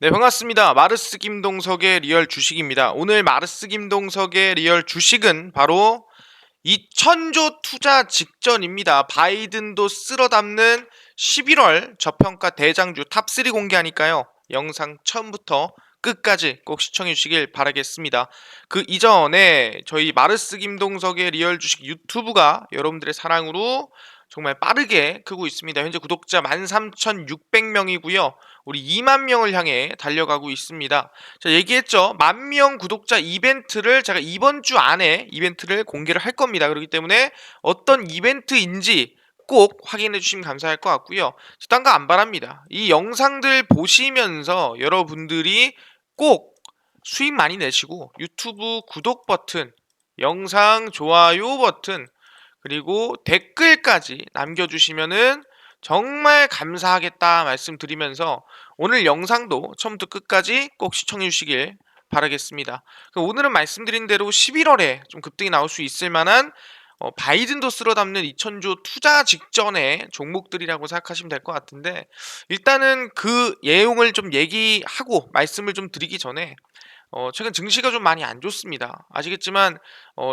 네, 반갑습니다. 마르스 김동석의 리얼 주식입니다. 오늘 마르스 김동석의 리얼 주식은 바로 2000조 투자 직전입니다. 바이든도 쓸어담는 11월 저평가 대장주 탑3 공개하니까요. 영상 처음부터 끝까지 꼭 시청해 주시길 바라겠습니다. 그 이전에 저희 마르스 김동석의 리얼 주식 유튜브가 여러분들의 사랑으로 정말 빠르게 크고 있습니다. 현재 구독자 13,600명이고요. 우리 2만 명을 향해 달려가고 있습니다. 자, 얘기했죠. 10,000명 구독자 이벤트를 제가 이번 주 안에 이벤트를 공개를 할 겁니다. 그렇기 때문에 어떤 이벤트인지 꼭 확인해 주시면 감사할 것 같고요. 딴 거 안 바랍니다. 이 영상들 보시면서 여러분들이 꼭 수익 많이 내시고 유튜브 구독 버튼, 영상 좋아요 버튼, 그리고 댓글까지 남겨주시면은 정말 감사하겠다 말씀드리면서 오늘 영상도 처음부터 끝까지 꼭 시청해 주시길 바라겠습니다. 오늘은 말씀드린 대로 11월에 좀 급등이 나올 수 있을 만한 바이든도 쓸어담는 2000조 투자 직전의 종목들이라고 생각하시면 될 것 같은데, 일단은 그 내용을 좀 얘기하고 말씀을 좀 드리기 전에 최근 증시가 좀 많이 안 좋습니다. 아시겠지만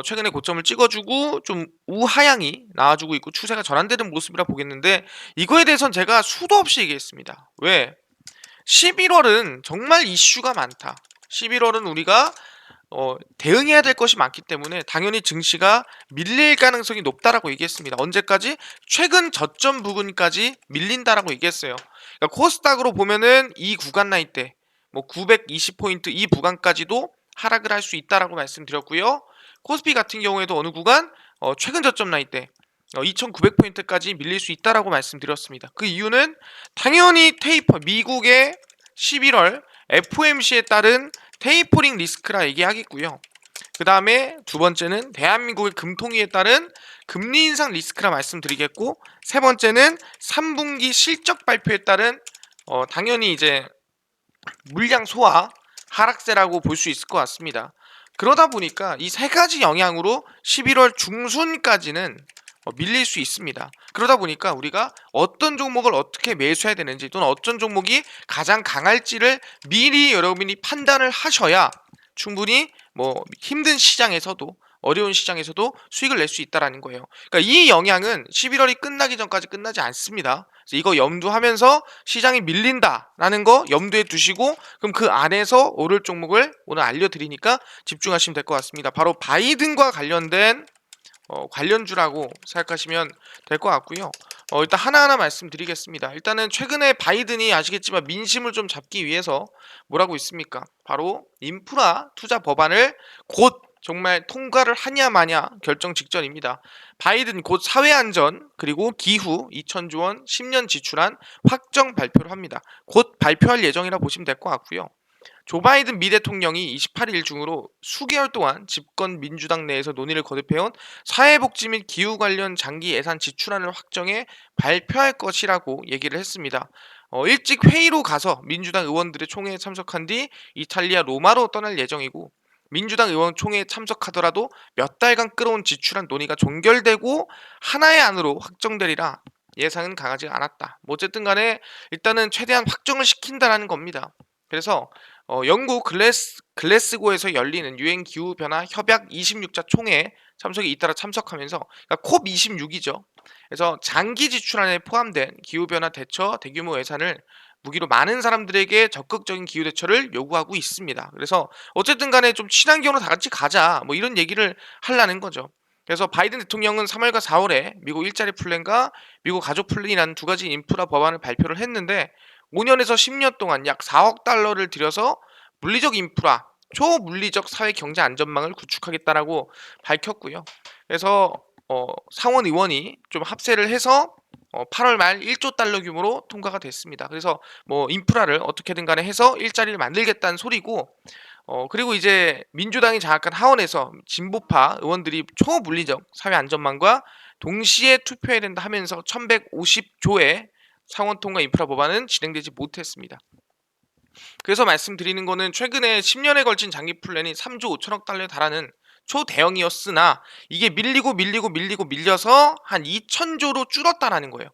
최근에 고점을 찍어주고 좀 우하향이 나와주고 있고 추세가 전환되는 모습이라 보겠는데, 이거에 대해서는 제가 수도 없이 얘기했습니다. 왜? 11월은 정말 이슈가 많다. 11월은 우리가 대응해야 될 것이 많기 때문에 당연히 증시가 밀릴 가능성이 높다라고 얘기했습니다. 언제까지? 최근 저점 부근까지 밀린다라고 얘기했어요. 그러니까 코스닥으로 보면은 이 구간 라인 때 뭐 920포인트 이 구간까지도 하락을 할 수 있다라고 말씀드렸고요. 코스피 같은 경우에도 어느 구간 최근 저점 라인 때 2900포인트까지 밀릴 수 있다라고 말씀드렸습니다. 그 이유는 당연히 미국의 11월 FOMC에 따른 테이퍼링 리스크라 얘기하겠고요. 그 다음에 두 번째는 대한민국의 금통위에 따른 금리 인상 리스크라 말씀드리겠고, 세 번째는 3분기 실적 발표에 따른 당연히 이제 물량 소화 하락세라고 볼 수 있을 것 같습니다. 그러다 보니까 이 세 가지 영향으로 11월 중순까지는 밀릴 수 있습니다. 그러다 보니까 우리가 어떤 종목을 어떻게 매수해야 되는지, 또는 어떤 종목이 가장 강할지를 미리 여러분이 판단을 하셔야 충분히 뭐 힘든 시장에서도, 어려운 시장에서도 수익을 낼 수 있다라는 거예요. 그러니까 이 영향은 11월이 끝나기 전까지 끝나지 않습니다. 그래서 이거 염두하면서 시장이 밀린다라는 거 염두에 두시고, 그럼 그 안에서 오를 종목을 오늘 알려드리니까 집중하시면 될 것 같습니다. 바로 바이든과 관련된 관련주라고 생각하시면 될 것 같고요. 일단 하나하나 말씀드리겠습니다. 일단은 최근에 바이든이 아시겠지만 민심을 좀 잡기 위해서 뭐라고 있습니까? 바로 인프라 투자 법안을 곧 정말 통과를 하냐 마냐 결정 직전입니다. 바이든 곧 사회안전 그리고 기후 2000조 원 10년 지출안 확정 발표를 합니다. 곧 발표할 예정이라 보시면 될 것 같고요. 조 바이든 미 대통령이 28일 중으로 수개월 동안 집권 민주당 내에서 논의를 거듭해온 사회복지 및 기후 관련 장기 예산 지출안을 확정해 발표할 것이라고 얘기를 했습니다. 일찍 회의로 가서 민주당 의원들의 총회에 참석한 뒤 이탈리아 로마로 떠날 예정이고, 민주당 의원 총회에 참석하더라도 몇 달간 끌어온 지출안 논의가 종결되고 하나의 안으로 확정되리라 예상은 강하지 않았다. 뭐 어쨌든 간에 일단은 최대한 확정을 시킨다라는 겁니다. 그래서 영국 글래스고에서 열리는 유엔 기후 변화 협약 26자 총회에 참석이 잇따라 참석하면서, 그러니까 콥 26이죠. 그래서 장기 지출안에 포함된 기후 변화 대처 대규모 예산을 무기로 많은 사람들에게 적극적인 기후 대처를 요구하고 있습니다. 그래서 어쨌든 간에 좀 친환경으로 다 같이 가자, 뭐 이런 얘기를 하려는 거죠. 그래서 바이든 대통령은 3월과 4월에 미국 일자리 플랜과 미국 가족 플랜이라는 두 가지 인프라 법안을 발표를 했는데, 5년에서 10년 동안 약 4억 달러를 들여서 물리적 인프라, 초물리적 사회 경제 안전망을 구축하겠다라고 밝혔고요. 그래서 상원 의원이 좀 합세를 해서 8월 말 1조 달러 규모로 통과가 됐습니다. 그래서 뭐 인프라를 어떻게든 간에 해서 일자리를 만들겠다는 소리고, 그리고 이제 민주당이 장악한 하원에서 진보파 의원들이 초물리적 사회 안전망과 동시에 투표해야 된다 하면서 1150조의 상원 통과 인프라 법안은 진행되지 못했습니다. 그래서 말씀드리는 거는 최근에 10년에 걸친 장기 플랜이 3조 5천억 달러에 달하는 초대형이었으나 이게 밀려서 한 2천조로 줄었다라는 거예요.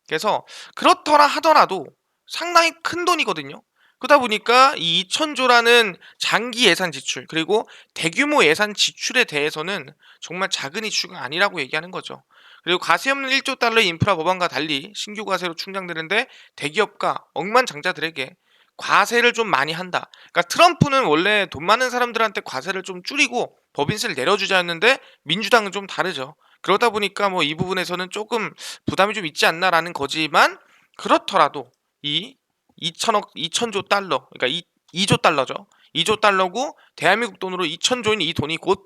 그래서 그렇더라 하더라도 상당히 큰 돈이거든요. 그러다 보니까 이 2천조라는 장기 예산 지출 그리고 대규모 예산 지출에 대해서는 정말 작은 이슈가 아니라고 얘기하는 거죠. 그리고 과세 없는 1조 달러의 인프라 법안과 달리 신규 과세로 충당되는데 대기업과 억만장자들에게 과세를 좀 많이 한다. 그러니까 트럼프는 원래 돈 많은 사람들한테 과세를 좀 줄이고 법인세를 내려주자 했는데 민주당은 좀 다르죠. 그러다 보니까 뭐 이 부분에서는 조금 부담이 좀 있지 않나라는 거지만 그렇더라도 이 2천조 달러, 그러니까 2조 달러죠. 2조 달러고 대한민국 돈으로 2천조인 이 돈이 곧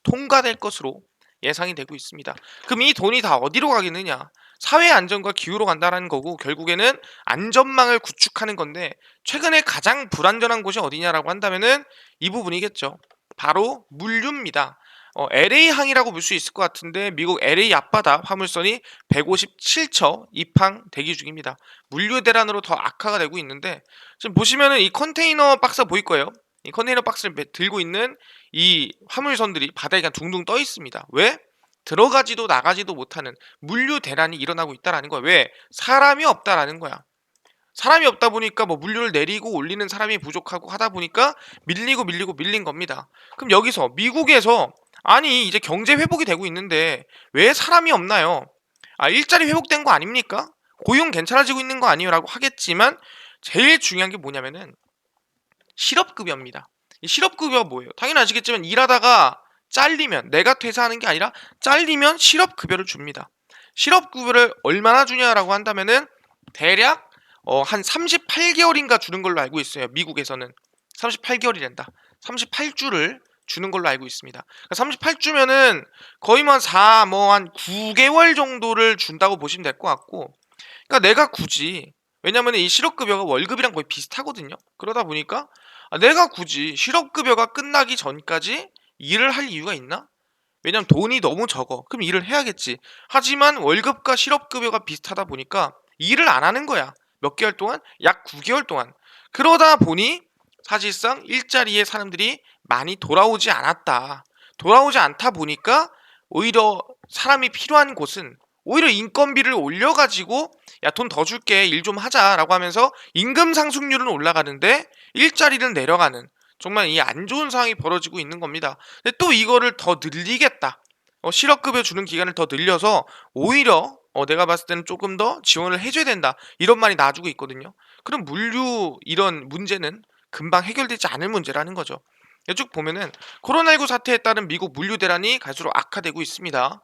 통과될 것으로 예상이 되고 있습니다. 그럼 이 돈이 다 어디로 가겠느냐? 사회 안전과 기후로 간다라는 거고 결국에는 안전망을 구축하는 건데 최근에 가장 불안전한 곳이 어디냐라고 한다면은 이 부분이겠죠. 바로 물류입니다. LA 항이라고 볼 수 있을 것 같은데 미국 LA 앞바다 화물선이 157척 입항 대기 중입니다. 물류 대란으로 더 악화가 되고 있는데 지금 보시면은 이 컨테이너 박스가 보일 거예요. 이 컨테이너 박스를 들고 있는 이 화물선들이 바다에 그냥 둥둥 떠 있습니다. 왜? 들어가지도 나가지도 못하는 물류 대란이 일어나고 있다라는 거야. 왜? 사람이 없다라는 거야. 사람이 없다 보니까 뭐 물류를 내리고 올리는 사람이 부족하고 하다 보니까 밀리고 밀린 겁니다. 그럼 여기서 미국에서 아니 이제 경제 회복이 되고 있는데 왜 사람이 없나요? 아 일자리 회복된 거 아닙니까? 고용 괜찮아지고 있는 거 아니에요? 라고 하겠지만 제일 중요한 게 뭐냐면은 실업급여입니다. 이 실업급여가 뭐예요? 당연히 아시겠지만 일하다가 잘리면 내가 퇴사하는 게 아니라 잘리면 실업급여를 줍니다. 실업급여를 얼마나 주냐라고 한다면은 대략 한 38개월인가 주는 걸로 알고 있어요. 미국에서는 38개월이 된다. 38주를 주는 걸로 알고 있습니다. 그러니까 38주면은 거의 한 9개월 정도를 준다고 보시면 될 것 같고, 그러니까 내가 굳이 왜냐면 이 실업급여가 월급이랑 거의 비슷하거든요. 그러다 보니까 내가 굳이 실업급여가 끝나기 전까지 일을 할 이유가 있나? 왜냐면 돈이 너무 적어. 그럼 일을 해야겠지. 하지만 월급과 실업급여가 비슷하다 보니까 일을 안 하는 거야. 몇 개월 동안? 약 9개월 동안. 그러다 보니 사실상 일자리에 사람들이 많이 돌아오지 않았다. 돌아오지 않다 보니까 오히려 사람이 필요한 곳은 오히려 인건비를 올려가지고 야 돈 더 줄게 일 좀 하자라고 하면서 임금 상승률은 올라가는데 일자리는 내려가는 정말 이 안 좋은 상황이 벌어지고 있는 겁니다. 근데 또 이거를 더 늘리겠다. 실업급여 주는 기간을 더 늘려서 오히려 내가 봤을 때는 조금 더 지원을 해줘야 된다. 이런 말이 나와주고 있거든요. 그럼 물류 이런 문제는 금방 해결되지 않을 문제라는 거죠. 쭉 보면은 코로나19 사태에 따른 미국 물류 대란이 갈수록 악화되고 있습니다.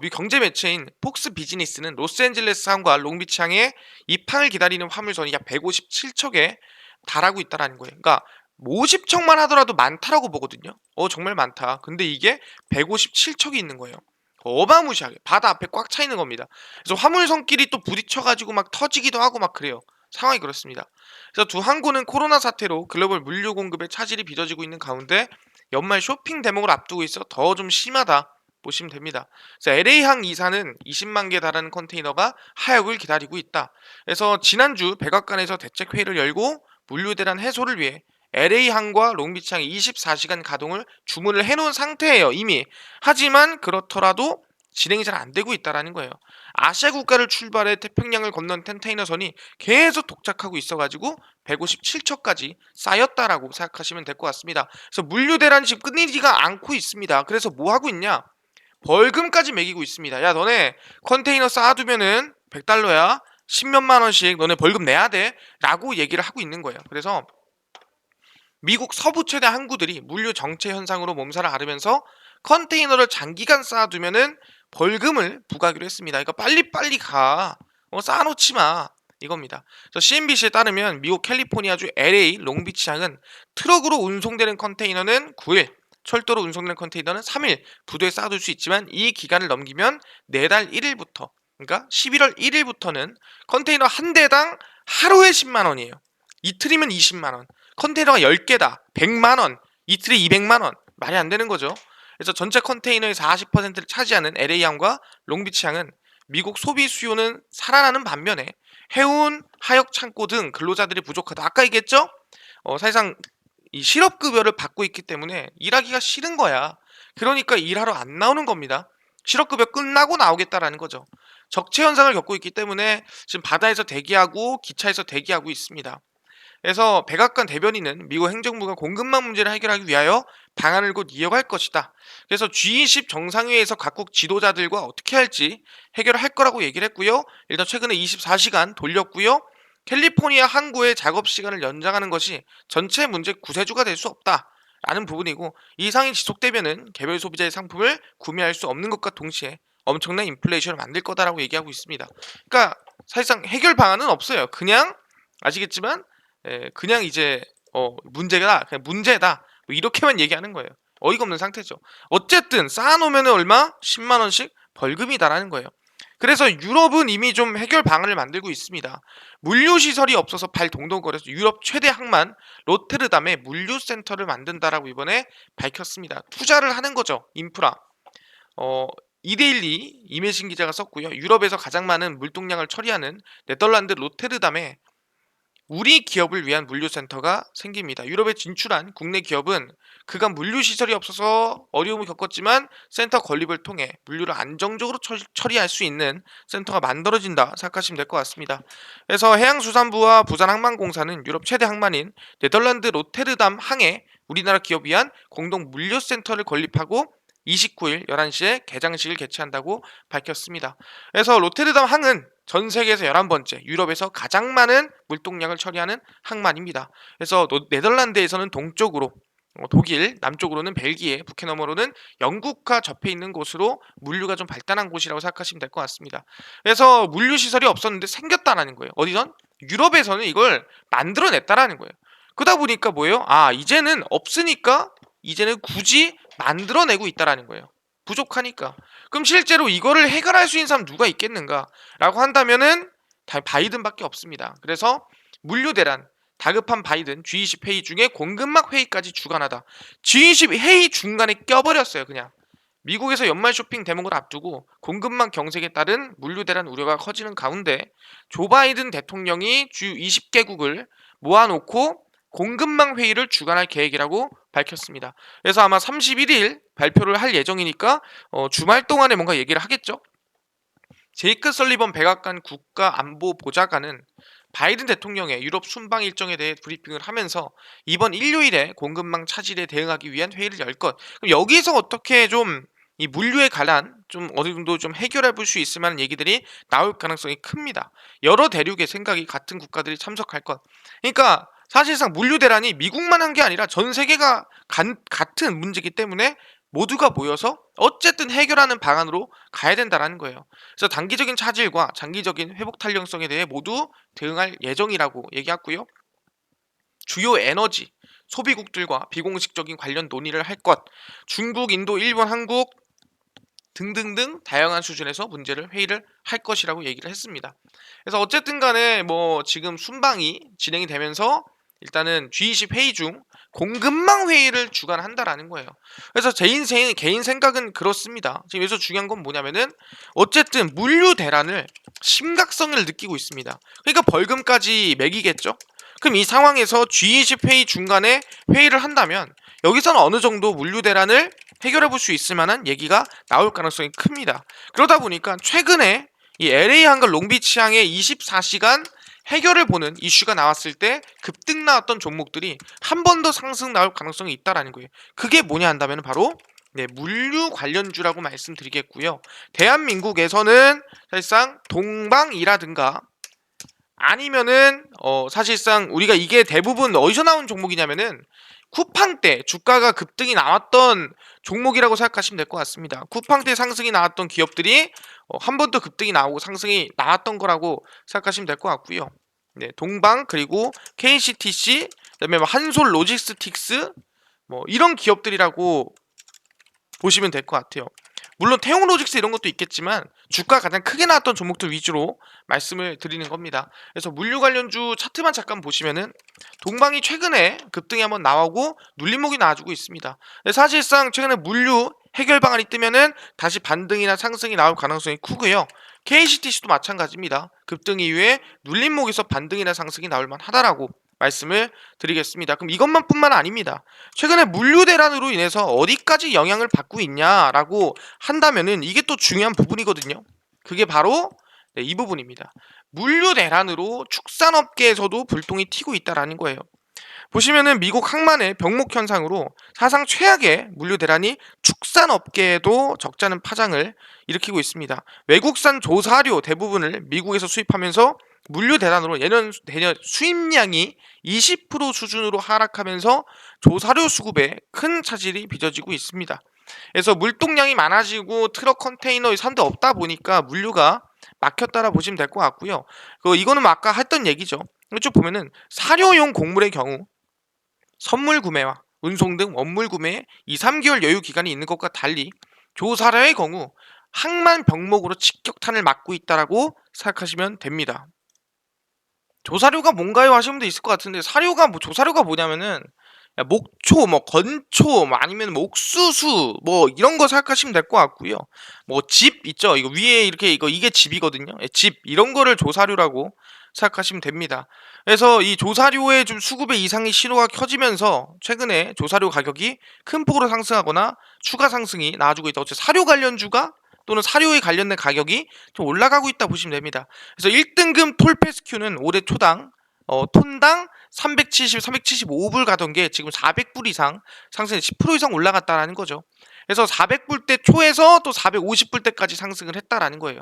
미 경제 매체인 폭스 비즈니스는 로스앤젤레스 항과 롱비치 항에 입항을 기다리는 화물선이 약 157척에 달하고 있다라는 거예요. 그러니까 50척만 하더라도 많다라고 보거든요. 정말 많다. 근데 이게 157척이 있는 거예요. 어마무시하게 바다 앞에 꽉 차 있는 겁니다. 그래서 화물선끼리 또 부딪혀가지고 막 터지기도 하고 막 그래요. 상황이 그렇습니다. 그래서 두 항구는 코로나 사태로 글로벌 물류 공급에 차질이 빚어지고 있는 가운데 연말 쇼핑 대목을 앞두고 있어 더 좀 심하다 보시면 됩니다. 그래서 LA항 이사는 20만 개 달하는 컨테이너가 하역을 기다리고 있다. 그래서 지난주 백악관에서 대책회의를 열고 물류 대란 해소를 위해 LA항과 롱비치항이 24시간 가동을 주문을 해놓은 상태예요 이미. 하지만 그렇더라도 진행이 잘 안 되고 있다라는 거예요. 아시아 국가를 출발해 태평양을 건넌 컨테이너선이 계속 독착하고 있어가지고 157척까지 쌓였다라고 생각하시면 될 것 같습니다. 그래서 물류 대란이 지금 끊이지가 않고 있습니다. 그래서 뭐 하고 있냐? 벌금까지 매기고 있습니다. 야 너네 컨테이너 쌓아두면은 100달러야 10몇만 원씩 너네 벌금 내야 돼 라고 얘기를 하고 있는 거예요. 그래서 미국 서부 최대 항구들이 물류 정체 현상으로 몸살을 앓으면서 컨테이너를 장기간 쌓아두면은 벌금을 부과하기로 했습니다. 그러니까 빨리빨리 가. 쌓아놓지 마. 이겁니다. CNBC에 따르면 미국 캘리포니아주 LA 롱비치항은 트럭으로 운송되는 컨테이너는 9일, 철도로 운송되는 컨테이너는 3일 부두에 쌓아둘 수 있지만 이 기간을 넘기면 내달 1일부터 그러니까 11월 1일부터는 컨테이너 한 대당 하루에 10만 원이에요. 이틀이면 20만 원. 컨테이너가 10개다. 100만 원. 이틀에 200만 원. 말이 안 되는 거죠. 그래서 전체 컨테이너의 40%를 차지하는 LA항과 롱비치항은 미국 소비 수요는 살아나는 반면에 해운, 하역 창고 등 근로자들이 부족하다. 아까 얘기했죠? 사실상 이 실업급여를 받고 있기 때문에 일하기가 싫은 거야. 그러니까 일하러 안 나오는 겁니다. 실업급여 끝나고 나오겠다라는 거죠. 적체 현상을 겪고 있기 때문에 지금 바다에서 대기하고 기차에서 대기하고 있습니다. 그래서 백악관 대변인은 미국 행정부가 공급망 문제를 해결하기 위하여 방안을 곧 이어갈 것이다. 그래서 G20 정상회의에서 각국 지도자들과 어떻게 할지 해결할 거라고 얘기를 했고요. 일단 최근에 24시간 돌렸고요. 캘리포니아 항구의 작업 시간을 연장하는 것이 전체 문제 구세주가 될 수 없다. 라는 부분이고, 이 상이 지속되면은 개별 소비자의 상품을 구매할 수 없는 것과 동시에 엄청난 인플레이션을 만들 거다라고 얘기하고 있습니다. 그러니까 사실상 해결 방안은 없어요. 그냥 아시겠지만 그냥 이제 문제가 그냥 문제다 뭐 이렇게만 얘기하는 거예요. 어이가 없는 상태죠. 어쨌든 쌓아놓으면 얼마? 10만 원씩 벌금이다라는 거예요. 그래서 유럽은 이미 좀 해결 방안을 만들고 있습니다. 물류시설이 없어서 발 동동거려서 유럽 최대 항만 로테르담에 물류센터를 만든다라고 이번에 밝혔습니다. 투자를 하는 거죠. 인프라. 이데일리 이매신 기자가 썼고요. 유럽에서 가장 많은 물동량을 처리하는 네덜란드 로테르담에 우리 기업을 위한 물류센터가 생깁니다. 유럽에 진출한 국내 기업은 그간 물류시설이 없어서 어려움을 겪었지만 센터 건립을 통해 물류를 안정적으로 처리할 수 있는 센터가 만들어진다 생각하시면 될 것 같습니다. 그래서 해양수산부와 부산항만공사는 유럽 최대 항만인 네덜란드 로테르담 항에 우리나라 기업 위한 공동 물류센터를 건립하고 29일 11시에 개장식을 개최한다고 밝혔습니다. 그래서 로테르담 항은 전 세계에서 11번째, 유럽에서 가장 많은 물동량을 처리하는 항만입니다. 그래서 네덜란드에서는 동쪽으로 독일, 남쪽으로는 벨기에, 북해 너머로는 영국과 접해 있는 곳으로 물류가 좀 발달한 곳이라고 생각하시면 될 것 같습니다. 그래서 물류 시설이 없었는데 생겼다라는 거예요. 어디선? 유럽에서는 이걸 만들어냈다라는 거예요. 그러다 보니까 뭐예요? 이제는 없으니까 이제는 굳이 만들어내고 있다라는 거예요. 부족하니까. 그럼 실제로 이거를 해결할 수 있는 사람 누가 있겠는가? 라고 한다면은 바이든밖에 없습니다. 그래서 물류 대란, 다급한 바이든 G20 회의 중에 공급망 회의까지 주관하다. G20 회의 중간에 껴버렸어요. 그냥. 미국에서 연말 쇼핑 대목을 앞두고 공급망 경색에 따른 물류 대란 우려가 커지는 가운데 조 바이든 대통령이 주요 20개국을 모아놓고 공급망 회의를 주관할 계획이라고 밝혔습니다. 그래서 아마 31일 발표를 할 예정이니까 주말 동안에 뭔가 얘기를 하겠죠. 제이크 설리번 백악관 국가안보보좌관은 바이든 대통령의 유럽 순방 일정에 대해 브리핑을 하면서 이번 일요일에 공급망 차질에 대응하기 위한 회의를 열 것. 그럼 여기서 어떻게 좀 이 물류에 관한 좀 어느 정도 좀 해결해 볼 수 있을 만한 얘기들이 나올 가능성이 큽니다. 여러 대륙의 생각이 같은 국가들이 참석할 것. 그러니까 사실상 물류 대란이 미국만 한 게 아니라 전 세계가 같은 문제이기 때문에 모두가 모여서 어쨌든 해결하는 방안으로 가야 된다라는 거예요. 그래서 단기적인 차질과 장기적인 회복 탄력성에 대해 모두 대응할 예정이라고 얘기했고요. 주요 에너지 소비국들과 비공식적인 관련 논의를 할 것. 중국, 인도, 일본, 한국 등등등 다양한 수준에서 문제를 회의를 할 것이라고 얘기를 했습니다. 그래서 어쨌든 간에 뭐 지금 순방이 진행이 되면서 일단은 G20 회의 중 공급망 회의를 주관한다라는 거예요. 그래서 제 개인 생각은 그렇습니다. 지금 여기서 중요한 건 뭐냐면은 어쨌든 물류 대란을 심각성을 느끼고 있습니다. 그러니까 벌금까지 매기겠죠. 그럼 이 상황에서 G20 회의 중간에 회의를 한다면 여기서는 어느 정도 물류 대란을 해결해 볼 수 있을 만한 얘기가 나올 가능성이 큽니다. 그러다 보니까 최근에 이 LA 항과 롱비치 항의 24시간 해결을 보는 이슈가 나왔을 때 급등 나왔던 종목들이 한 번 더 상승 나올 가능성이 있다라는 거예요. 그게 뭐냐 한다면 바로 물류 관련주라고 말씀드리겠고요. 대한민국에서는 사실상 동방이라든가 아니면은 사실상 우리가 이게 대부분 어디서 나온 종목이냐면은 쿠팡 때 주가가 급등이 나왔던 종목이라고 생각하시면 될 것 같습니다. 쿠팡 때 상승이 나왔던 기업들이 한 번 더 급등이 나오고 상승이 나왔던 거라고 생각하시면 될 것 같고요. 네, 동방 그리고 KCTC 그다음에 뭐 한솔 로지스틱스 뭐 이런 기업들이라고 보시면 될 것 같아요. 물론 태용로직스 이런 것도 있겠지만 주가 가장 크게 나왔던 종목들 위주로 말씀을 드리는 겁니다. 그래서 물류 관련주 차트만 잠깐 보시면은 동방이 최근에 급등이 한번 나오고 눌림목이 나와주고 있습니다. 사실상 최근에 물류 해결 방안이 뜨면은 다시 반등이나 상승이 나올 가능성이 크고요. KCTC도 마찬가지입니다. 급등 이후에 눌림목에서 반등이나 상승이 나올 만하다라고 말씀을 드리겠습니다. 그럼 이것만 뿐만 아닙니다. 최근에 물류 대란으로 인해서 어디까지 영향을 받고 있냐라고 한다면은 이게 또 중요한 부분이거든요. 그게 바로 네, 이 부분입니다. 물류 대란으로 축산업계에서도 불똥이 튀고 있다라는 거예요. 보시면은 미국 항만의 병목 현상으로 사상 최악의 물류 대란이 축산업계에도 적잖은 파장을 일으키고 있습니다. 외국산 조사료 대부분을 미국에서 수입하면서 물류 대란으로 내년 수입량이 20% 수준으로 하락하면서 조사료 수급에 큰 차질이 빚어지고 있습니다. 그래서 물동량이 많아지고 트럭 컨테이너 산도 없다 보니까 물류가 막혔다라 보시면 될 것 같고요. 이거는 뭐 아까 했던 얘기죠. 쭉 보면은 사료용 곡물의 경우 선물 구매와 운송 등 원물 구매에 2, 3개월 여유 기간이 있는 것과 달리 조사료의 경우 항만 병목으로 직격탄을 맞고 있다라고 생각하시면 됩니다. 조사료가 뭔가요 하시는 분도 있을 것 같은데 조사료가 뭐냐면은 목초, 뭐 건초, 뭐 아니면 뭐 옥수수 뭐 이런 거 생각하시면 될 것 같고요. 뭐 집 있죠. 이거 위에 이렇게 이게 집이거든요. 집 이런 거를 조사료라고 생각하시면 됩니다. 그래서 이 조사료의 좀 수급의 이상의 신호가 켜지면서 최근에 조사료 가격이 큰 폭으로 상승하거나 추가 상승이 나와주고 있다. 어째 사료 관련주가 또는 사료에 관련된 가격이 좀 올라가고 있다 보시면 됩니다. 그래서 1등급 톨페스큐는 올해 초당 톤당 370, 375불 가던 게 지금 400불 이상 상승 10% 이상 올라갔다라는 거죠. 그래서 400불대 초에서 또 450불대까지 상승을 했다라는 거예요.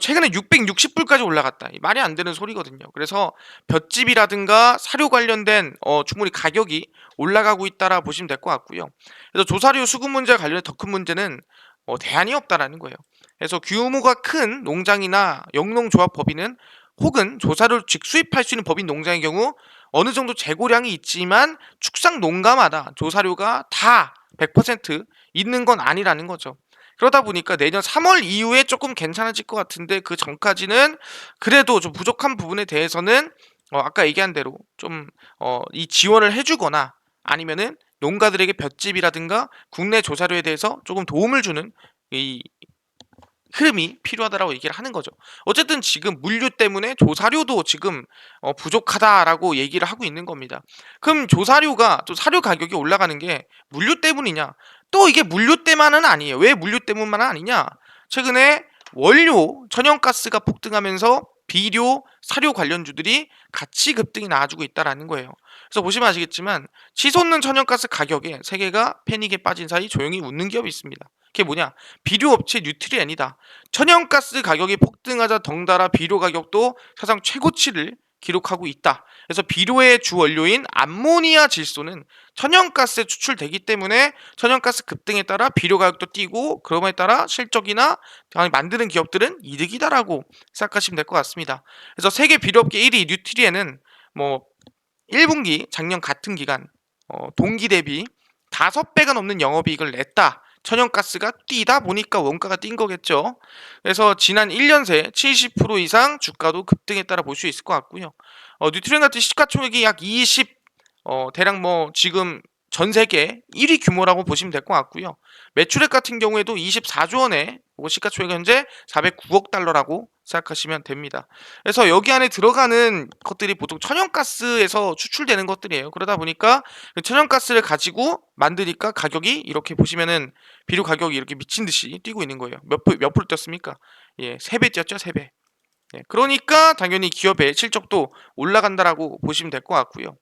최근에 660불까지 올라갔다. 말이 안 되는 소리거든요. 그래서 볏짚이라든가 사료 관련된 충분히 가격이 올라가고 있다라 보시면 될 것 같고요. 그래서 조사료 수급 문제와 관련된 더 큰 문제는 대안이 없다라는 거예요. 그래서 규모가 큰 농장이나 영농조합 법인은 혹은 조사료를 직수입할 수 있는 법인 농장의 경우 어느 정도 재고량이 있지만 축산 농가마다 조사료가 다 100% 있는 건 아니라는 거죠. 그러다 보니까 내년 3월 이후에 조금 괜찮아질 것 같은데 그 전까지는 그래도 좀 부족한 부분에 대해서는 아까 얘기한 대로 좀 이 지원을 해주거나 아니면은 농가들에게 볏짚이라든가 국내 조사료에 대해서 조금 도움을 주는 이 흐름이 필요하다라고 얘기를 하는 거죠. 어쨌든 지금 물류 때문에 조사료도 지금 부족하다라고 얘기를 하고 있는 겁니다. 그럼 조사료가 또 사료 가격이 올라가는 게 물류 때문이냐? 또 이게 물류 때만은 아니에요. 왜 물류 때문만 아니냐? 최근에 원료 천연가스가 폭등하면서 비료, 사료 관련주들이 같이 급등이 나와주고 있다라는 거예요. 그래서 보시면 아시겠지만 치솟는 천연가스 가격에 세계가 패닉에 빠진 사이 조용히 웃는 기업이 있습니다. 그게 뭐냐? 비료업체 뉴트리엔이다. 천연가스 가격이 폭등하자 덩달아 비료 가격도 사상 최고치를 기록하고 있다. 그래서 비료의 주 원료인 암모니아 질소는 천연가스에 추출되기 때문에 천연가스 급등에 따라 비료 가격도 뛰고 그럼에 따라 실적이나 만드는 기업들은 이득이다라고 생각하시면 될 것 같습니다. 그래서 세계 비료업계 1위 뉴트리엔은 뭐 1분기 작년 같은 기간 동기 대비 5배가 넘는 영업이익을 냈다. 천연가스가 뛰다 보니까 원가가 뛴 거겠죠. 그래서 지난 1년 새 70% 이상 주가도 급등에 따라 볼 수 있을 것 같고요. 뉴트리엔 같은 시가총액이 약 20, 대략 뭐 지금 전 세계 1위 규모라고 보시면 될 것 같고요. 매출액 같은 경우에도 24조 원에 시가총액 현재 409억 달러라고 생각하시면 됩니다. 그래서 여기 안에 들어가는 것들이 보통 천연가스에서 추출되는 것들이에요. 그러다 보니까 천연가스를 가지고 만드니까 가격이 이렇게 보시면은 비료 가격이 이렇게 미친 듯이 뛰고 있는 거예요. 몇 프로 뛰었습니까? 예, 3배 뛰었죠, 3배. 예, 그러니까 당연히 기업의 실적도 올라간다라고 보시면 될 것 같고요.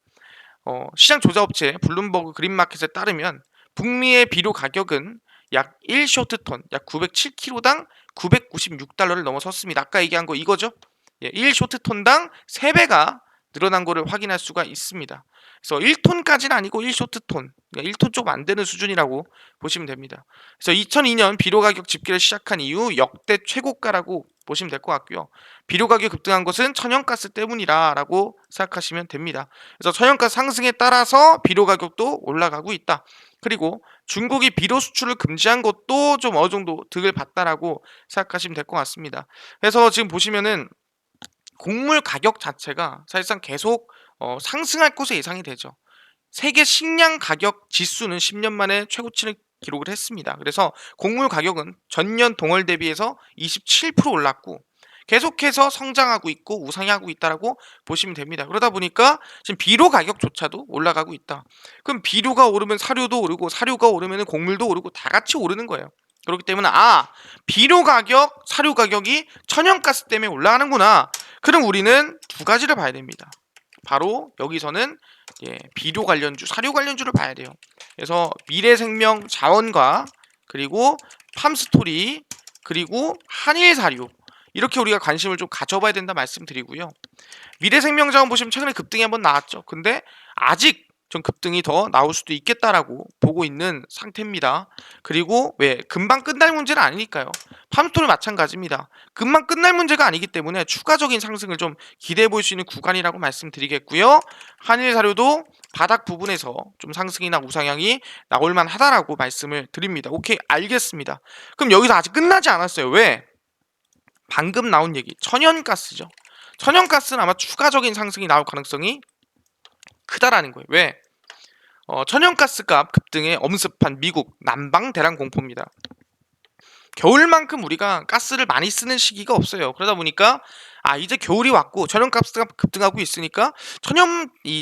시장 조사업체 블룸버그 그린마켓에 따르면 북미의 비료 가격은 약 1쇼트톤, 약 907kg당 996달러를 넘어섰습니다. 아까 얘기한 거 이거죠? 예, 1쇼트톤당 3배가 늘어난 거를 확인할 수가 있습니다. 그래서 1톤까지는 아니고 1쇼트톤, 1톤 조금 안 되는 수준이라고 보시면 됩니다. 그래서 2002년 비료 가격 집계를 시작한 이후 역대 최고가라고 보시면 될 것 같고요. 비료 가격 급등한 것은 천연가스 때문이라고 생각하시면 됩니다. 그래서 천연가스 상승에 따라서 비료 가격도 올라가고 있다. 그리고 중국이 비료 수출을 금지한 것도 좀 어느 정도 득을 봤다라고 생각하시면 될 것 같습니다. 그래서 지금 보시면은 곡물 가격 자체가 사실상 계속 상승할 것으로 예상이 되죠. 세계 식량 가격 지수는 10년 만에 최고치를 기록을 했습니다. 그래서 곡물 가격은 전년 동월 대비해서 27% 올랐고 계속해서 성장하고 있고 우상향하고 있다라고 보시면 됩니다. 그러다 보니까 지금 비료 가격조차도 올라가고 있다. 그럼 비료가 오르면 사료도 오르고 사료가 오르면 곡물도 오르고 다 같이 오르는 거예요. 그렇기 때문에 비료 가격, 사료 가격이 천연가스 때문에 올라가는구나. 그럼 우리는 두 가지를 봐야 됩니다. 바로 여기서는 비료 관련주, 사료 관련주를 봐야 돼요. 그래서 미래생명 자원과 그리고 팜스토리 그리고 한일사료, 이렇게 우리가 관심을 좀 가져봐야 된다 말씀드리고요. 미래생명자원 보시면 최근에 급등이 한번 나왔죠. 근데 아직 좀 급등이 더 나올 수도 있겠다라고 보고 있는 상태입니다. 그리고 왜 금방 끝날 문제는 아니니까요. 팜스토리 마찬가지입니다. 금방 끝날 문제가 아니기 때문에 추가적인 상승을 좀 기대해 볼 수 있는 구간이라고 말씀드리겠고요. 한일사료도 바닥 부분에서 좀 상승이나 우상향이 나올 만하다라고 말씀을 드립니다. 오케이, 알겠습니다. 그럼 여기서 아직 끝나지 않았어요. 왜? 방금 나온 얘기, 천연가스죠. 천연가스는 아마 추가적인 상승이 나올 가능성이 크다라는 거예요. 왜? 천연가스 값 급등에 엄습한 미국 난방 대란 공포입니다. 겨울만큼 우리가 가스를 많이 쓰는 시기가 없어요. 그러다 보니까 이제 겨울이 왔고 천연가스가 급등하고 있으니까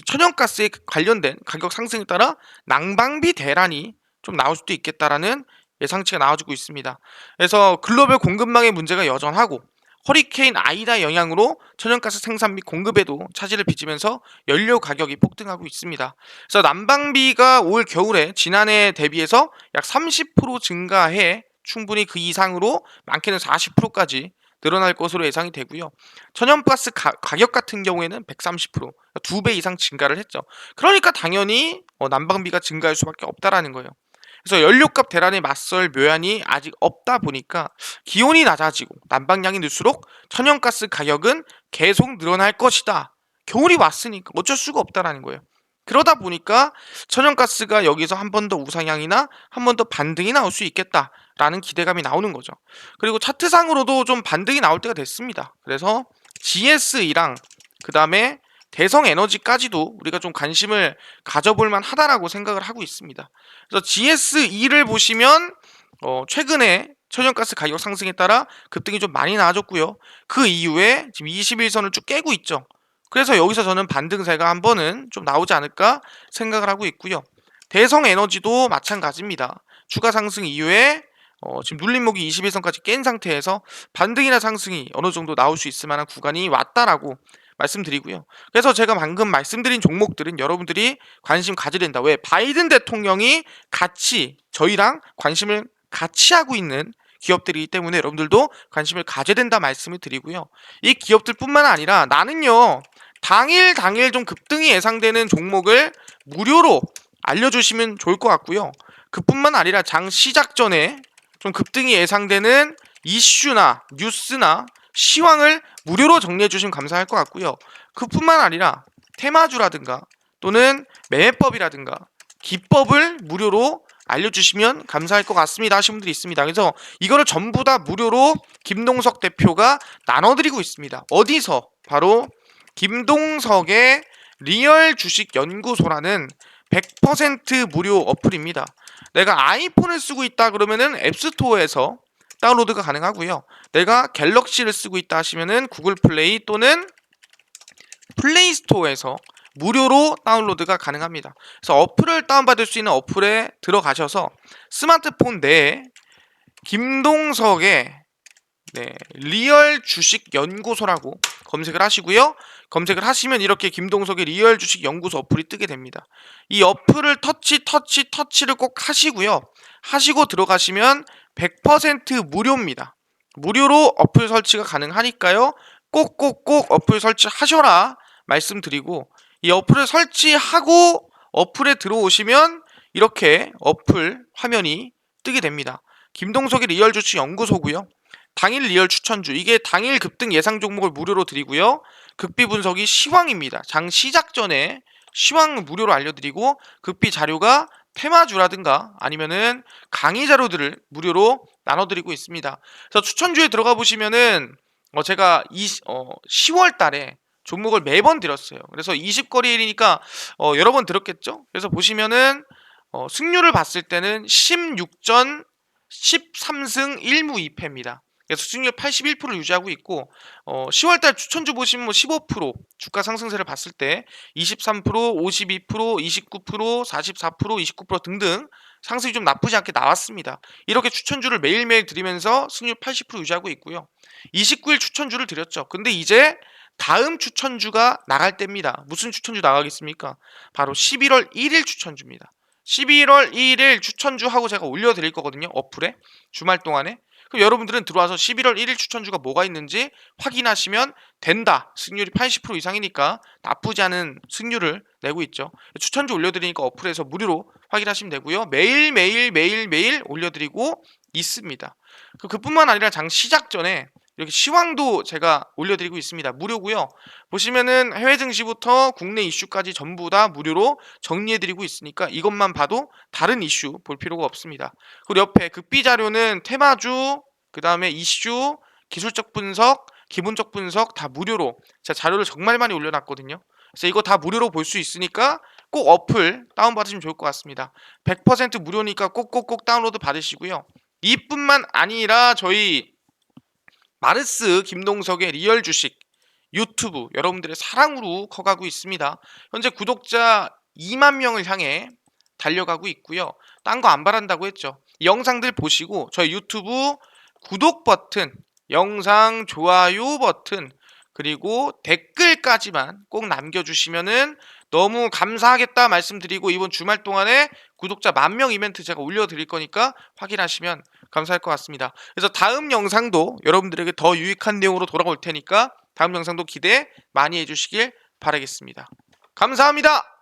천연가스에 관련된 가격 상승에 따라 난방비 대란이 좀 나올 수도 있겠다라는 예상치가 나와주고 있습니다. 그래서 글로벌 공급망의 문제가 여전하고 허리케인 아이다 영향으로 천연가스 생산 및 공급에도 차질을 빚으면서 연료 가격이 폭등하고 있습니다. 그래서 난방비가 올 겨울에 지난해 대비해서 약 30% 증가해 충분히 그 이상으로 많게는 40%까지 늘어날 것으로 예상이 되고요. 천연가스 가격 같은 경우에는 130%, 2배 이상 증가를 했죠. 그러니까 당연히 난방비가 증가할 수밖에 없다라는 거예요. 그래서 연료값 대란에 맞설 묘안이 아직 없다 보니까 기온이 낮아지고 난방량이 늘수록 천연가스 가격은 계속 늘어날 것이다. 겨울이 왔으니까 어쩔 수가 없다라는 거예요. 그러다 보니까 천연가스가 여기서 한 번 더 우상향이나 한 번 더 반등이 나올 수 있겠다라는 기대감이 나오는 거죠. 그리고 차트상으로도 좀 반등이 나올 때가 됐습니다. 그래서 GSE랑 그 다음에 대성에너지까지도 우리가 좀 관심을 가져볼 만하다라고 생각을 하고 있습니다. 그래서 GSE를 보시면 최근에 천연가스 가격 상승에 따라 급등이 좀 많이 나아졌고요. 그 이후에 지금 21선을 쭉 깨고 있죠. 그래서 여기서 저는 반등세가 한 번은 좀 나오지 않을까 생각을 하고 있고요. 대성에너지도 마찬가지입니다. 추가 상승 이후에 지금 눌림목이 21선까지 깬 상태에서 반등이나 상승이 어느 정도 나올 수 있을 만한 구간이 왔다라고 말씀드리고요. 그래서 제가 방금 말씀드린 종목들은 여러분들이 관심 가져야 된다. 왜? 바이든 대통령이 같이 저희랑 관심을 같이 하고 있는 기업들이기 때문에 여러분들도 관심을 가져야 된다 말씀을 드리고요. 이 기업들뿐만 아니라 나는요, 당일 좀 급등이 예상되는 종목을 무료로 알려주시면 좋을 것 같고요. 그뿐만 아니라 장 시작 전에 좀 급등이 예상되는 이슈나 뉴스나 시황을 무료로 정리해 주시면 감사할 것 같고요. 그뿐만 아니라 테마주라든가 또는 매매법이라든가 기법을 무료로 알려주시면 감사할 것 같습니다 하신 분들이 있습니다. 그래서 이거를 전부 다 무료로 김동석 대표가 나눠드리고 있습니다. 어디서? 바로 김동석의 리얼 주식 연구소라는 100% 무료 어플입니다. 내가 아이폰을 쓰고 있다 그러면은 앱스토어에서 다운로드가 가능하고요. 내가 갤럭시를 쓰고 있다 하시면은 구글 플레이 또는 플레이 스토어에서 무료로 다운로드가 가능합니다. 그래서 어플을 다운받을 수 있는 어플에 들어가셔서 스마트폰 내에 김동석의 리얼 주식 연구소라고 검색을 하시고요. 검색을 하시면 이렇게 김동석의 리얼 주식 연구소 어플이 뜨게 됩니다. 이 어플을 터치를 꼭 하시고요. 하시고 들어가시면 100% 무료입니다. 무료로 어플 설치가 가능하니까요. 꼭 어플 설치하셔라 말씀드리고, 이 어플을 설치하고 어플에 들어오시면 이렇게 어플 화면이 뜨게 됩니다. 김동석의 리얼 주식 연구소고요. 당일 리얼 추천주, 이게 당일 급등 예상 종목을 무료로 드리고요. 극비 분석이 시황입니다. 장 시작 전에 시황 무료로 알려드리고, 극비 자료가 테마주라든가 아니면은 강의 자료들을 무료로 나눠드리고 있습니다. 그래서 추천주에 들어가 보시면은 제가 10월 달에 종목을 매번 드렸어요. 그래서 20거래일이니까 여러 번 들었겠죠? 그래서 보시면은 승률을 봤을 때는 16전 13승 1무 2패입니다. 그래서 수익률 81%를 유지하고 있고 10월달 추천주 보시면 15% 주가 상승세를 봤을 때 23%, 52%, 29%, 44%, 29% 등등 상승이 좀 나쁘지 않게 나왔습니다. 이렇게 추천주를 매일매일 드리면서 승률 80% 유지하고 있고요. 29일 추천주를 드렸죠. 근데 이제 다음 추천주가 나갈 때입니다. 무슨 추천주 나가겠습니까? 바로 11월 1일 추천주입니다. 11월 1일 추천주 하고 제가 올려드릴 거거든요. 어플에 주말 동안에. 그럼 여러분들은 들어와서 11월 1일 추천주가 뭐가 있는지 확인하시면 된다. 승률이 80% 이상이니까 나쁘지 않은 승률을 내고 있죠. 추천주 올려드리니까 어플에서 무료로 확인하시면 되고요. 매일 올려드리고 있습니다. 그뿐만 아니라 장 시작 전에 이렇게 시황도 제가 올려드리고 있습니다. 무료고요. 보시면은 해외 증시부터 국내 이슈까지 전부 다 무료로 정리해드리고 있으니까 이것만 봐도 다른 이슈 볼 필요가 없습니다. 그리고 옆에 극비 자료는 테마주, 그 다음에 이슈, 기술적 분석, 기본적 분석 다 무료로 제가 자료를 정말 많이 올려놨거든요. 그래서 이거 다 무료로 볼 수 있으니까 꼭 어플 다운받으시면 좋을 것 같습니다. 100% 무료니까 꼭꼭꼭 다운로드 받으시고요. 이뿐만 아니라 저희 마르스 김동석의 리얼 주식 유튜브 여러분들의 사랑으로 커가고 있습니다. 현재 구독자 2만 명을 향해 달려가고 있고요. 딴 거 안 바란다고 했죠. 이 영상들 보시고 저희 유튜브 구독 버튼, 영상 좋아요 버튼, 그리고 댓글까지만 꼭 남겨주시면은 너무 감사하겠다 말씀드리고 이번 주말 동안에 구독자 10,000명 이벤트 제가 올려드릴 거니까 확인하시면 감사할 것 같습니다. 그래서 다음 영상도 여러분들에게 더 유익한 내용으로 돌아올 테니까 다음 영상도 기대 많이 해주시길 바라겠습니다. 감사합니다.